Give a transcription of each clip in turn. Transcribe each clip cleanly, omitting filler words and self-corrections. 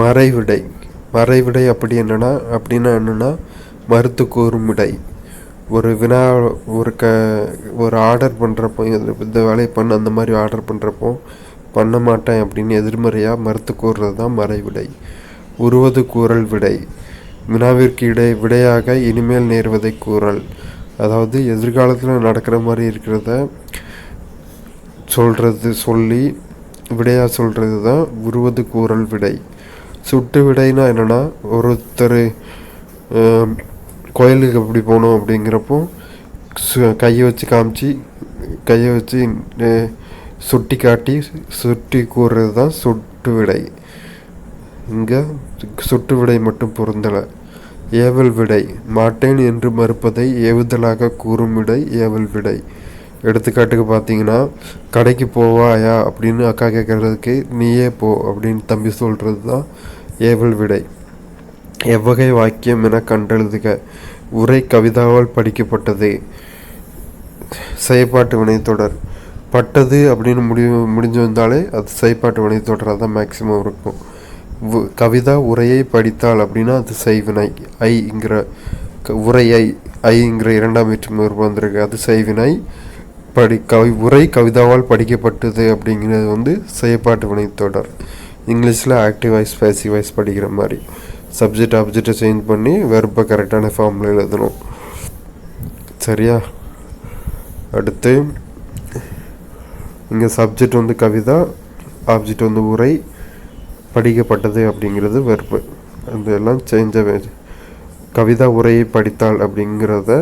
மறைவிடை. மறைவிடை அப்படின்னா மறுத்து கூறும் விடை. ஒரு வினா ஒரு ஆர்டர் பண்ணுறப்போ இந்த வேலையை பண்ண அந்த மாதிரி ஆர்டர் பண்ணுறப்போ பண்ண மாட்டேன் அப்படின்னு எதிர்மறையாக மறுத்து கூறுறது தான் மறைவிடை. உருவது கூறல் விடை. வினாவிற்கு விடையாக இனிமேல் நேர்வதை கூறல். அதாவது எதிர்காலத்தில் நடக்கிற மாதிரி இருக்கிறத சொல்லி விடையாக சொல்கிறது தான் உருவது கூறல் விடை. சுட்டு விடைனா என்னென்னா, ஒருத்தர் கோயிலுக்கு எப்படி போகணும் அப்படிங்கிறப்போ கையை வச்சு சுட்டி காட்டி சுட்டி கூறுறது தான் சுட்டு விடை. இங்கே சுட்டு விடை மட்டும் பொருந்தலை. ஏவல் விடை. மாட்டேன் என்று மறுப்பதை ஏவுதலாக கூறும் விடை ஏவல் விடை. எடுத்துக்காட்டுக்கு பார்த்தீங்கன்னா, கடைக்கு போவாயா அப்படின்னு அக்கா கேட்குறதுக்கு நீயே போ அப்படின்னு தம்பி சொல்கிறது தான் ஏவல் விடை. எவ்வகை வாக்கியம் என கண்டெழுதுக. உரை கவிதாவால் படிக்கப்பட்டது. செயற்பாட்டு வினைத்தொடர். பட்டது அப்படின்னு முடிஞ்சு வந்தாலே அது செயற்பாட்டு வினைத்தொடராக தான் மேக்சிமம் இருக்கும். கவிதா உரையை படித்தாள் அப்படின்னா அது செய்வினை. ஐங்கிற உரையை ஐங்கிற இரண்டாம் வேற்றுமை வந்திருக்கு, அது செய்வினை. உரை கவிதாவால் படிக்கப்பட்டது அப்படிங்கிறது செயற்பாட்டு வினைத்தொடர். இங்கிலீஷில் ஆக்டிவ் வாய்ஸ் பேசிவ் வாய்ஸ் படிக்கிற மாதிரி சப்ஜெக்ட் ஆப்ஜெக்டை சேஞ்ச் பண்ணி வெர்பை கரெக்டான ஃபார்மில் எழுதணும். சரியா? அடுத்து இங்கே சப்ஜெக்ட் கவிதா, ஆப்ஜெக்ட் உரை, படிக்கப்பட்டது அப்படிங்கிறது வெர்பு. அதெல்லாம் சேஞ்சாக கவிதா உரையை படித்தாள் அப்படிங்கிறத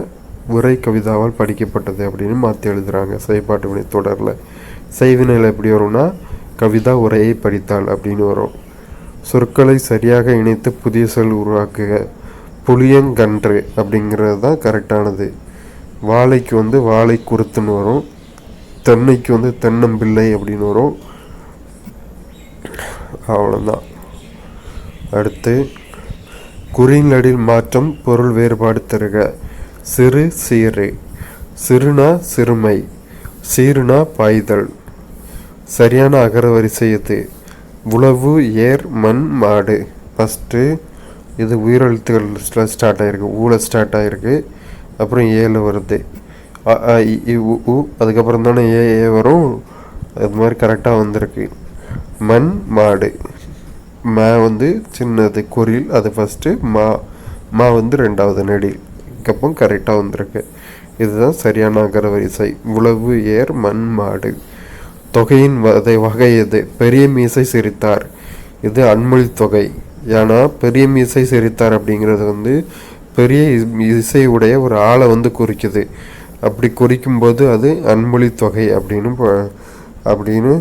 உரை கவிதாவால் படிக்கப்பட்டது அப்படின்னு மாற்றி எழுதுகிறாங்க செயற்பாட்டு வினை தொடரில். செய்வினையில் எப்படி வரும்னா கவிதா உரையை படித்தாள் அப்படின்னு வரும். சொற்களை சரியாக இணைத்து புதிய சொல் உருவாக்குக. புளியங்கன்று அப்படிங்கிறது தான் கரெக்டானது. வாழைக்கு வாழை குருத்துன்னு வரும். தென்னைக்கு தென்னம்பிள்ளை அப்படின்னு வரும். அவ்வளோதான். அடுத்து குறிநடில் மாற்றம் பொருள் வேறுபாடு தருக. சிறு சீரு. சிறுனா சிறுமை, சீருனா பாய்தல். சரியான அகரவரிசை இது. உழவு ஏர் மண் மாடு. ஃபஸ்ட்டு இது உயிரெழுத்துக்கள் ஸ்டார்ட் ஆகிருக்கு. ஊழல் ஸ்டார்ட் ஆகிருக்கு. அப்புறம் ஏல வருது. அதுக்கப்புறம் தானே ஏ வரும். அது மாதிரி கரெக்டாக வந்திருக்கு. மண் மாடு. மா சின்னது குறில், அது ஃபஸ்ட்டு. மா ரெண்டாவது நெடில். இதுக்கப்புறம் கரெக்டாக வந்திருக்கு. இதுதான் சரியான அகரவரிசை. உழவு ஏர் மண் மாடு. தொகையின் வகை எது? பெரிய மீசை சிரித்தார். இது அன்மொழி தொகை. ஏன்னா பெரிய மீசை சிரித்தார் அப்படிங்கிறது பெரிய இசையுடைய ஒரு ஆளை குறிக்குது. அப்படி குறிக்கும்போது அது அன்மொழி தொகை அப்படின்னு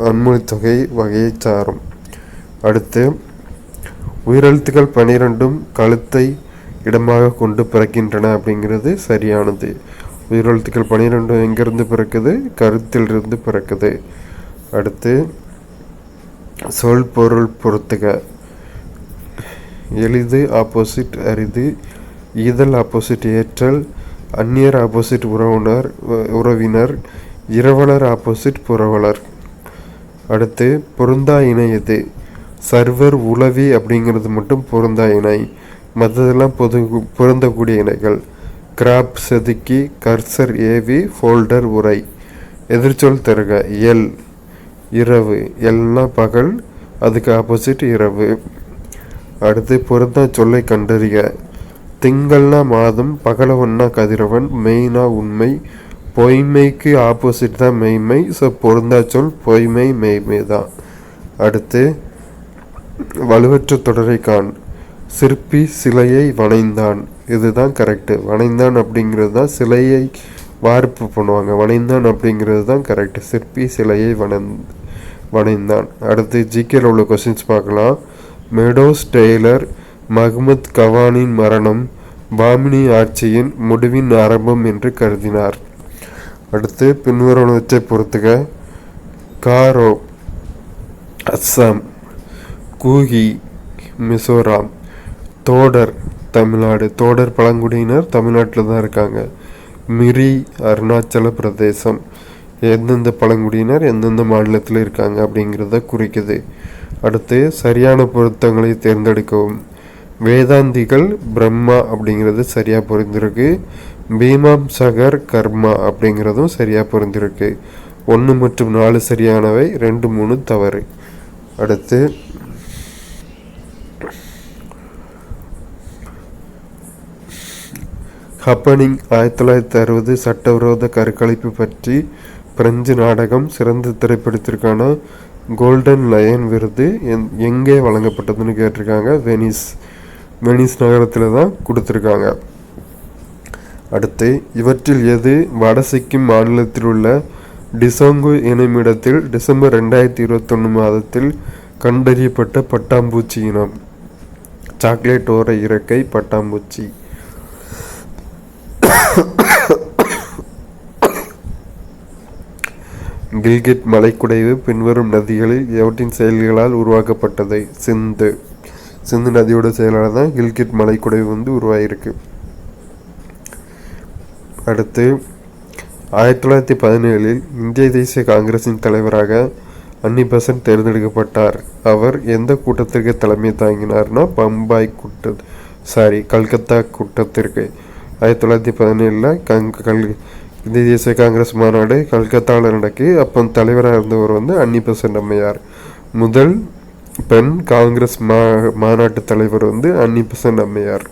அன்மொழி தொகை வகையை சாரும். அடுத்து உயிரெழுத்துக்கள் 12 கழுத்தை இடமாக கொண்டு பிறக்கின்றன அப்படிங்கிறது சரியானது. உயிரெழுத்துக்கள் 12 எங்கிருந்து பிறக்குது? கருத்திலிருந்து பிறக்குது. அடுத்து சொல் பொருள் பொறுத்துக. எளிது ஆப்போசிட் அரிது. ஈதல் ஆப்போசிட் ஏற்றல். அந்நியர் ஆப்போசிட் உறவினர். இரவலர் ஆப்போசிட் புரவலர். அடுத்து பொருந்தா இணை எது? சர்வர் உளவி அப்படிங்கிறது மட்டும் பொருந்தா இணை. மற்றதெல்லாம் பொருந்தக்கூடிய இணைகள். கிராப் செதுக்கி, கர்சர் ஏவி, ஃபோல்டர் உரை. எதிர்ச்சொல் தருக. எல் இரவு. எல்னா பகல், அதுக்கு ஆப்போசிட் இரவு. அடுத்து பொருந்தா சொல்லை கண்டறிக. திங்கள்னா மாதம், பகலவன்னா கதிரவன், மெய்னா உண்மை. பொய்மைக்கு ஆப்போசிட் தான் மெய்மை. ஸோ பொருந்தா சொல் பொய்மை மெய்மை தான். அடுத்து வலுவற்ற தொடரை காண். சிற்பி சிலையை வணைந்தான். இதுதான் கரெக்டு. வணைந்தான் அப்படிங்கிறது தான் சிலையை வார்ப்பு பண்ணுவாங்க. வணைந்தான் அப்படிங்கிறது தான் கரெக்டு. சிற்பி சிலையை வணைந்தான். அடுத்து ஜிகேல உள்ள கொஸ்டின்ஸ் பார்க்கலாம். மெடோஸ் டெய்லர் மஹ்மத் கவானின் மரணம் பாமினி ஆட்சியின் முடிவின் ஆரம்பம் என்று கருதினார். அடுத்து பின்வருவனவற்றை பொறுத்துக. காரோ அஸ்ஸாம். கூகி மிசோராம். தோடர் தமிழ்நாடு. தோடர் பழங்குடியினர் தமிழ்நாட்டில் தான் இருக்காங்க. மிரி அருணாச்சல பிரதேசம். எந்தெந்த பழங்குடியினர் எந்தெந்த மாநிலத்தில் இருக்காங்க அப்படிங்கிறத குறிக்குது. அடுத்து சரியான பொருத்தங்களை தேர்ந்தெடுக்கவும். வேதாந்திகள் பிரம்மா அப்படிங்கிறது சரியாக பொருந்திருக்கு. மீமாம்சகர் கர்மா அப்படிங்கிறதும் சரியாக பொருந்திருக்கு. 1 மற்றும் 4 சரியானவை, 2, 3 தவறு. அடுத்து ஹப்பனிங் 1960 சட்டவிரோத கருக்கலைப்பு பற்றி பிரெஞ்சு நாடகம் சிறந்த திரைப்படத்திற்கான கோல்டன் லயன் விருது எங்கே வழங்கப்பட்டதுன்னு கேட்டிருக்காங்க. வெனிஸ் நகரத்தில் தான் கொடுத்துருக்காங்க. அடுத்து இவற்றில் எது வட சிக்கிம் மாநிலத்தில் உள்ள டிசோங்கு எனுமிடத்தில் டிசம்பர் 2021 மாதத்தில் கண்டறியப்பட்ட பட்டாம்பூச்சி இனம்? சாக்லேட் ஓர இறக்கை பட்டாம்பூச்சி. கில்கிட் மலைக்குடைவு பின்வரும் நதிகளில் எவற்றின் செயல்களால் உருவாக்கப்பட்டது? சிந்து நதியோட செயலால் தான் கில்கிட் மலைக்குடைவு உருவாகிருக்கு. அடுத்து 1917 இந்திய தேசிய காங்கிரசின் தலைவராக அன்னி பெசன்ட் தேர்ந்தெடுக்கப்பட்டார். அவர் எந்த கூட்டத்திற்கு தலைமை தாங்கினார்னா கல்கத்தா கூட்டத்திற்கு. 1917 இந்திய தேசிய காங்கிரஸ் மாநாடு கல்கத்தாவில் நடக்கு. அப்போ தலைவராக இருந்தவர் அன்னி பெசன்ட் அம்மையார். முதல் பெண் காங்கிரஸ் மாநாட்டு தலைவர் அன்னி பெசன்ட் அம்மையார்.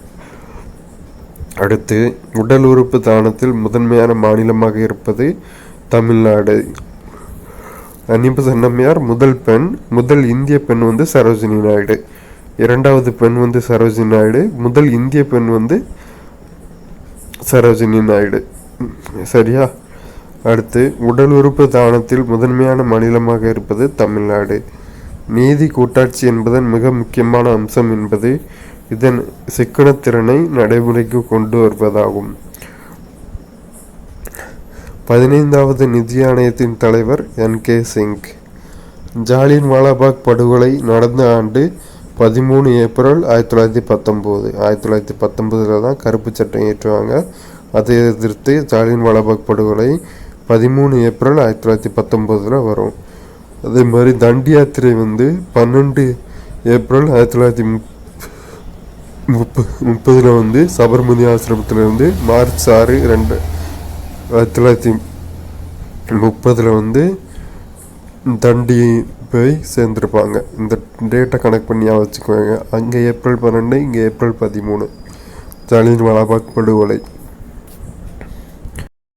அடுத்து உடல் உறுப்பு தானத்தில் முதன்மையான மாநிலமாக இருப்பது தமிழ்நாடு. அன்னி பெசன்ட் அம்மையார் முதல் பெண். முதல் இந்திய பெண் சரோஜினி நாயுடு. இரண்டாவது பெண் சரோஜினி நாயுடு. முதல் இந்திய பெண் சரோஜினி நாயுடு. சரியா? அடுத்து உடல் உறுப்பு தானத்தில் முதன்மையான மாநிலமாக இருப்பது தமிழ்நாடு. நீதி கூட்டாட்சி என்பதன் மிக முக்கியமான அம்சம் என்பது இதன் சிக்கனத்திறனை நடைமுறைக்கு கொண்டு வருவதாகும். 15வது நிதி ஆணையத்தின் தலைவர் NK சிங். ஜாலியன் வாலாபாக் படுகொலை நடந்த ஆண்டு 13 ஏப்ரல் 1919. 1919 தான் கருப்பு சட்டம் ஏற்றுவாங்க. அதை எதிர்த்து ஜாலியன் வாலாபாக் படுகொலை 13 ஏப்ரல் 1919 வரும். அதே மாதிரி தண்டி யாத்திரை 12 ஏப்ரல் 1930 சபர்மதி ஆசிரமத்திலிருந்து மார்ச் 6, 1930 தண்டி போய் சேர்ந்துருப்பாங்க. இந்த டேட்டை கனெக்ட் பண்ணி வச்சுக்குவாங்க. அங்கே ஏப்ரல் 12, இங்கே ஏப்ரல் 13 ஜாலியன் வாலாபாக் படுகொலை.